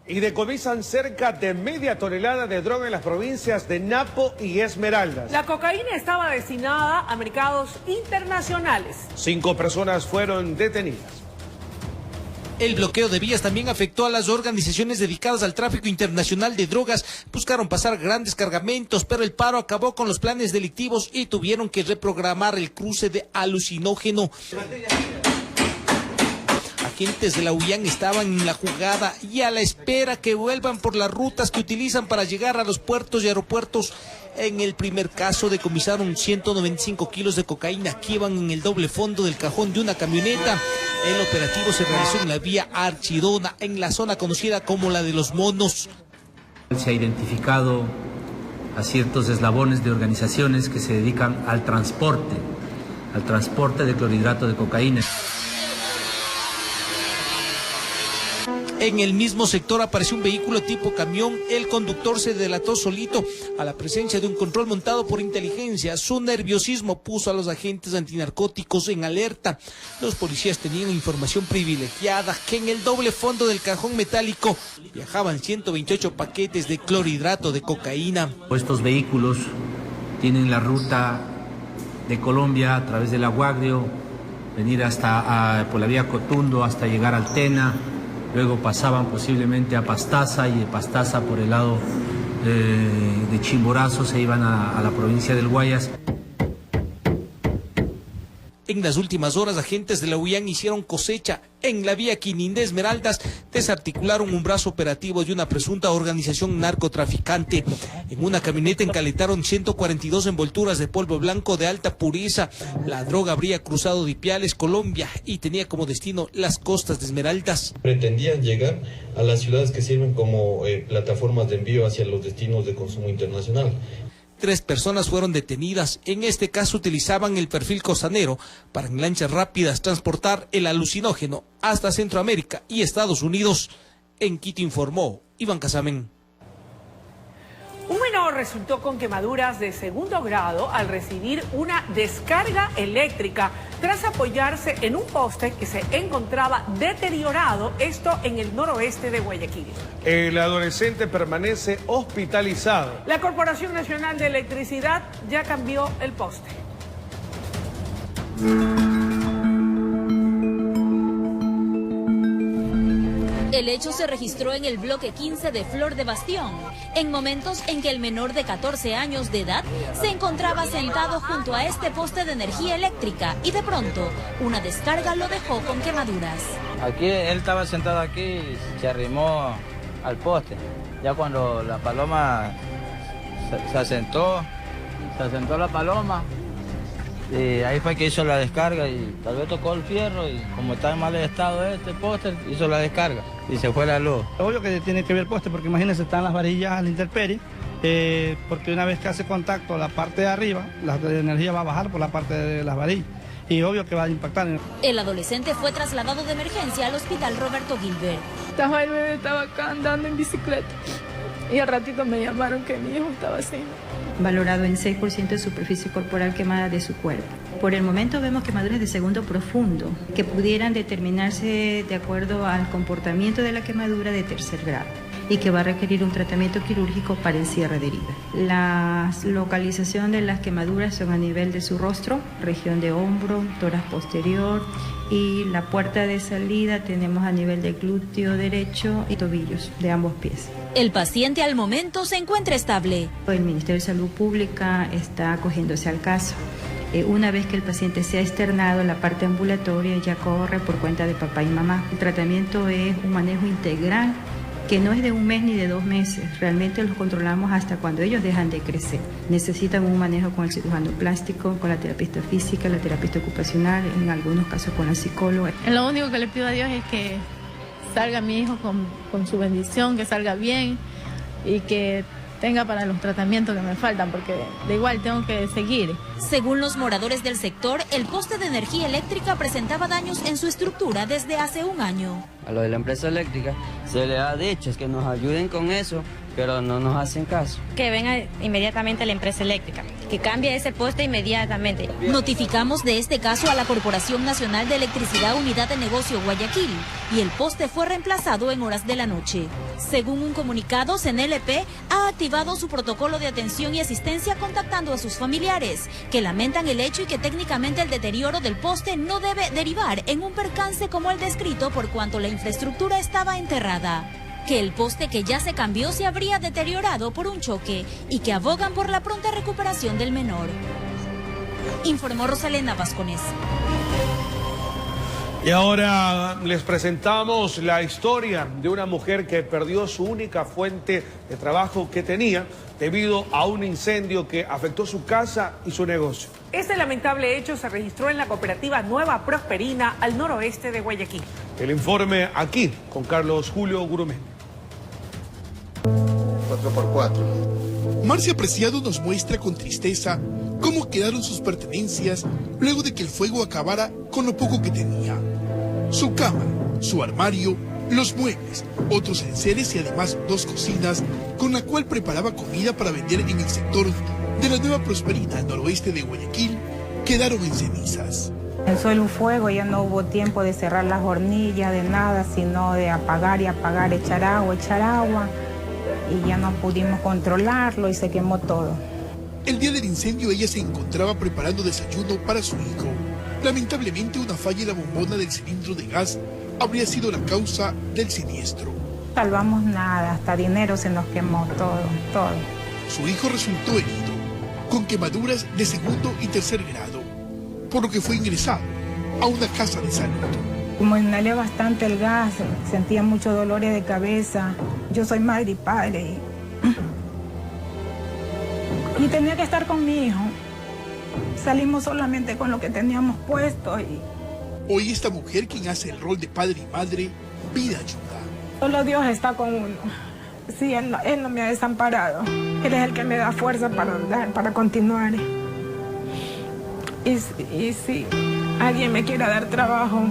Speaker 7: Y decomisan cerca de media tonelada de droga en las provincias de Napo y Esmeraldas.
Speaker 1: La cocaína estaba destinada a mercados internacionales.
Speaker 7: 5 personas fueron detenidas.
Speaker 10: El bloqueo de vías también afectó a las organizaciones dedicadas al tráfico internacional de drogas. Buscaron pasar grandes cargamentos, pero el paro acabó con los planes delictivos y tuvieron que reprogramar el cruce de alucinógeno. Agentes de la UIAN estaban en la jugada y a la espera que vuelvan por las rutas que utilizan para llegar a los puertos y aeropuertos. En el primer caso decomisaron 195 kilos de cocaína que iban en el doble fondo del cajón de una camioneta. El operativo se realizó en la vía Archidona, en la zona conocida como la de los Monos.
Speaker 11: Se ha identificado a ciertos eslabones de organizaciones que se dedican al transporte de clorhidrato de cocaína.
Speaker 10: En el mismo sector apareció un vehículo tipo camión. El conductor se delató solito a la presencia de un control montado por inteligencia. Su nerviosismo puso a los agentes antinarcóticos en alerta. Los policías tenían información privilegiada que en el doble fondo del cajón metálico viajaban 128 paquetes de clorhidrato de cocaína.
Speaker 11: Estos vehículos tienen la ruta de Colombia a través de la Guagrio, venir por la vía Cotundo hasta llegar a Altena. Luego pasaban posiblemente a Pastaza y de Pastaza por el lado de Chimborazo se iban a la provincia del Guayas.
Speaker 10: En las últimas horas, agentes de la UIAN hicieron cosecha en la vía Quinindé Esmeraldas, desarticularon un brazo operativo de una presunta organización narcotraficante. En una camioneta encaletaron 142 envolturas de polvo blanco de alta pureza. La droga habría cruzado de Ipiales, Colombia, y tenía como destino las costas de Esmeraldas.
Speaker 12: Pretendían llegar a las ciudades que sirven como plataformas de envío hacia los destinos de consumo internacional.
Speaker 10: 3 personas fueron detenidas. En este caso utilizaban el perfil costanero para en lanchas rápidas transportar el alucinógeno hasta Centroamérica y Estados Unidos. En Quito informó Iván Casamen.
Speaker 1: Un menor resultó con quemaduras de 2º grado al recibir una descarga eléctrica tras apoyarse en un poste que se encontraba deteriorado, esto en el noroeste de Guayaquil.
Speaker 7: El adolescente permanece hospitalizado.
Speaker 1: La Corporación Nacional de Electricidad ya cambió el poste.
Speaker 3: El hecho se registró en el bloque 15 de Flor de Bastión, en momentos en que el menor de 14 años de edad se encontraba sentado junto a este poste de energía eléctrica y de pronto una descarga lo dejó con quemaduras.
Speaker 14: Aquí él estaba sentado aquí y se arrimó al poste. Ya cuando la paloma se asentó la paloma, y ahí fue que hizo la descarga y tal vez tocó el fierro y como está en mal estado este poste, hizo la descarga y se fue la luz.
Speaker 15: Obvio que tiene que ver el poste porque imagínense, están las varillas a la intemperie, porque una vez que hace contacto la parte de arriba, la energía va a bajar por la parte de las varillas y obvio que va a impactar.
Speaker 3: El adolescente fue trasladado de emergencia al hospital Roberto Gilbert.
Speaker 4: El bebé estaba acá andando en bicicleta y al ratito me llamaron que mi hijo estaba así.
Speaker 16: Valorado en 6% de superficie corporal quemada de su cuerpo. Por el momento vemos quemaduras de segundo profundo que pudieran determinarse de acuerdo al comportamiento de la quemadura de tercer grado y que va a requerir un tratamiento quirúrgico para el cierre de herida. La localización de las quemaduras son a nivel de su rostro, región de hombro, tórax posterior y la puerta de salida tenemos a nivel de glúteo derecho y tobillos de ambos pies.
Speaker 3: El paciente al momento se encuentra estable.
Speaker 16: El Ministerio de Salud Pública está acogiéndose al caso. Una vez que el paciente sea externado, la parte ambulatoria ya corre por cuenta de papá y mamá. El tratamiento es un manejo integral que no es de 1 mes ni de 2 meses. Realmente los controlamos hasta cuando ellos dejan de crecer. Necesitan un manejo con el cirujano plástico, con la terapista física, la terapista ocupacional, en algunos casos con la psicóloga.
Speaker 4: Lo único que le pido a Dios es que salga mi hijo con su bendición, que salga bien y que tenga para los tratamientos que me faltan, porque de igual tengo que seguir.
Speaker 3: Según los moradores del sector, el poste de energía eléctrica presentaba daños en su estructura desde hace 1 año.
Speaker 17: A lo de la empresa eléctrica se le ha dicho es que nos ayuden con eso, pero no nos hacen caso.
Speaker 18: Que venga inmediatamente a la empresa eléctrica, que cambie ese poste inmediatamente.
Speaker 3: Notificamos de este caso a la Corporación Nacional de Electricidad Unidad de Negocio Guayaquil y el poste fue reemplazado en horas de la noche. Según un comunicado, CNLP ha activado su protocolo de atención y asistencia contactando a sus familiares, que lamentan el hecho y que técnicamente el deterioro del poste no debe derivar en un percance como el descrito por cuanto la infraestructura estaba enterrada. Que el poste que ya se cambió se habría deteriorado por un choque y que abogan por la pronta recuperación del menor. Informó Rosalena Vascones.
Speaker 7: Y ahora les presentamos la historia de una mujer que perdió su única fuente de trabajo que tenía debido a un incendio que afectó su casa y su negocio.
Speaker 1: Este lamentable hecho se registró en la cooperativa Nueva Prosperina, al noroeste de Guayaquil.
Speaker 7: El informe aquí con Carlos Julio Gurumendi.
Speaker 13: 4x4. Marcia Preciado nos muestra con tristeza cómo quedaron sus pertenencias luego de que el fuego acabara con lo poco que tenía. Su cama, su armario, los muebles, otros enseres y además 2 cocinas con la cual preparaba comida para vender en el sector de la Nueva Prosperina al noroeste de Guayaquil quedaron en cenizas.
Speaker 19: Empezó el fuego, ya no hubo tiempo de cerrar las hornillas, de nada, sino de apagar y apagar, echar agua. Y ya no pudimos controlarlo y se quemó todo.
Speaker 13: El día del incendio ella se encontraba preparando desayuno para su hijo. Lamentablemente una falla en la bombona del cilindro de gas habría sido la causa del siniestro.
Speaker 19: Salvamos nada, hasta dinero se nos quemó, todo.
Speaker 13: Su hijo resultó herido, con quemaduras de segundo y tercer grado, por lo que fue ingresado a una casa de salud.
Speaker 19: Como inhalé bastante el gas, sentía muchos dolores de cabeza. Yo soy madre y padre y tenía que estar con mi hijo. Salimos solamente con lo que teníamos puesto.
Speaker 13: Hoy esta mujer, quien hace el rol de padre y madre, pide ayuda.
Speaker 19: Solo Dios está con uno. Sí, Él no me ha desamparado. Él es el que me da fuerza para andar, para continuar. Y si alguien me quiere dar trabajo,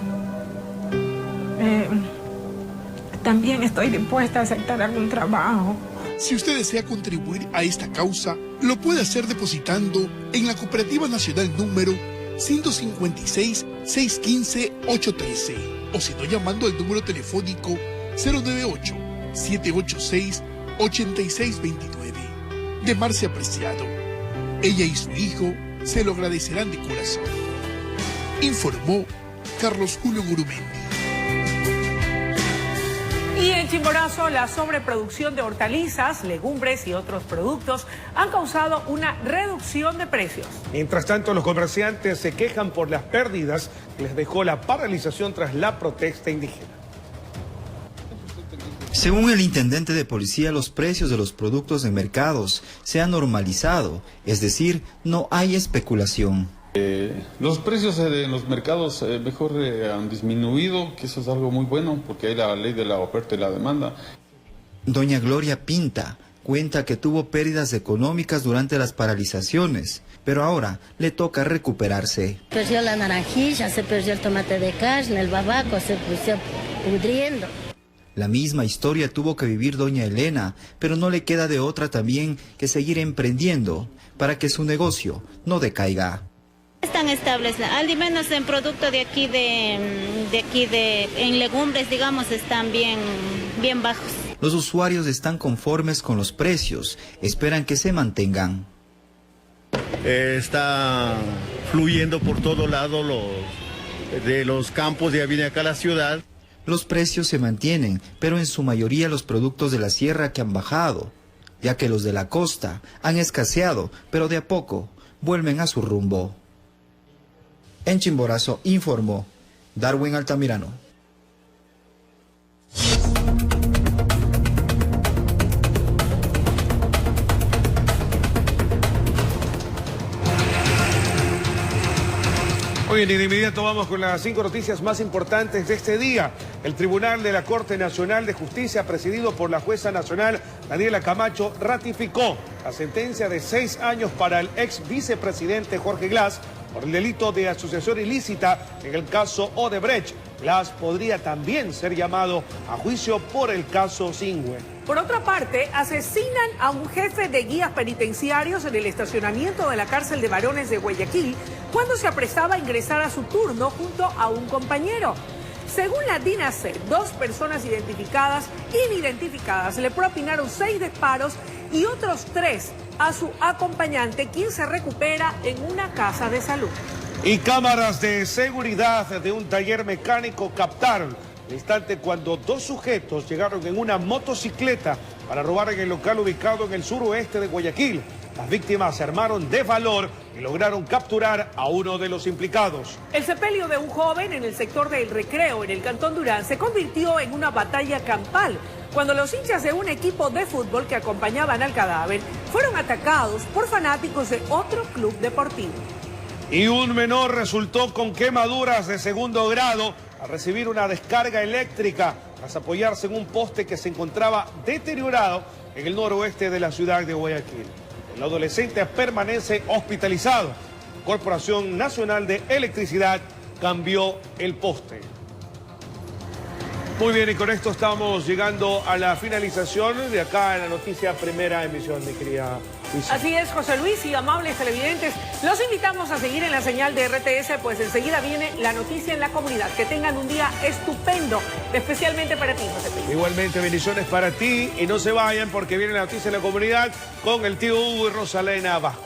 Speaker 19: también estoy dispuesta a aceptar algún trabajo.
Speaker 13: Si usted desea contribuir a esta causa, lo puede hacer depositando en la Cooperativa Nacional número 156-615-813 o si no llamando al número telefónico 098-786-8629 de Marcia Preciado. Ella y su hijo se lo agradecerán de corazón. Informó Carlos Julio Gurumendi.
Speaker 1: Y en Chimborazo, la sobreproducción de hortalizas, legumbres y otros productos han causado una reducción de precios.
Speaker 7: Mientras tanto, los comerciantes se quejan por las pérdidas que les dejó la paralización tras la protesta indígena.
Speaker 5: Según el intendente de policía, los precios de los productos en mercados se han normalizado, es decir, no hay especulación.
Speaker 8: Los precios en los mercados mejor han disminuido, que eso es algo muy bueno, porque hay la ley de la oferta y la demanda.
Speaker 5: Doña Gloria Pinta cuenta que tuvo pérdidas económicas durante las paralizaciones, pero ahora le toca recuperarse.
Speaker 20: Perdió la naranjilla, se perdió el tomate de carne, el babaco se puso pudriendo.
Speaker 5: La misma historia tuvo que vivir doña Elena, pero no le queda de otra también que seguir emprendiendo para que su negocio no decaiga.
Speaker 21: Están estables, al menos en producto de aquí en legumbres, digamos, están bien bajos.
Speaker 5: Los usuarios están conformes con los precios, esperan que se mantengan.
Speaker 22: Está fluyendo por todo lado de los campos de viene acá a la ciudad.
Speaker 5: Los precios se mantienen, pero en su mayoría los productos de la sierra que han bajado, ya que los de la costa han escaseado, pero de a poco vuelven a su rumbo. En Chimborazo informó Darwin Altamirano.
Speaker 7: Muy bien, y de inmediato vamos con las 5 noticias más importantes de este día. El Tribunal de la Corte Nacional de Justicia, presidido por la jueza nacional Daniela Camacho, ratificó la sentencia de 6 años para el ex vicepresidente Jorge Glass por el delito de asociación ilícita en el caso Odebrecht. Glass podría también ser llamado a juicio por el caso Singüe.
Speaker 1: Por otra parte, asesinan a un jefe de guías penitenciarios en el estacionamiento de la cárcel de varones de Guayaquil cuando se apresaba a ingresar a su turno junto a un compañero. Según la DINASER, 2 personas inidentificadas le propinaron 6 disparos y otros 3 a su acompañante, quien se recupera en una casa de salud.
Speaker 7: Y cámaras de seguridad de un taller mecánico captaron el instante cuando 2 sujetos llegaron en una motocicleta para robar en el local ubicado en el suroeste de Guayaquil. Las víctimas se armaron de valor y lograron capturar a uno de los implicados.
Speaker 1: El sepelio de un joven en el sector del Recreo, en el Cantón Durán, se convirtió en una batalla campal cuando los hinchas de un equipo de fútbol que acompañaban al cadáver fueron atacados por fanáticos de otro club deportivo.
Speaker 7: Y un menor resultó con quemaduras de 2º grado al recibir una descarga eléctrica tras apoyarse en un poste que se encontraba deteriorado en el noroeste de la ciudad de Guayaquil. El adolescente permanece hospitalizado. La Corporación Nacional de Electricidad cambió el poste. Muy bien, y con esto estamos llegando a la finalización de acá en la noticia Primera Emisión, mi querida Luisa.
Speaker 1: Así es, José Luis, y amables televidentes, los invitamos a seguir en la señal de RTS, pues enseguida viene la noticia en la comunidad. Que tengan un día estupendo, especialmente para ti, José Luis.
Speaker 7: Igualmente, bendiciones para ti, y no se vayan porque viene la noticia en la comunidad con el tío Hugo y Rosalena abajo.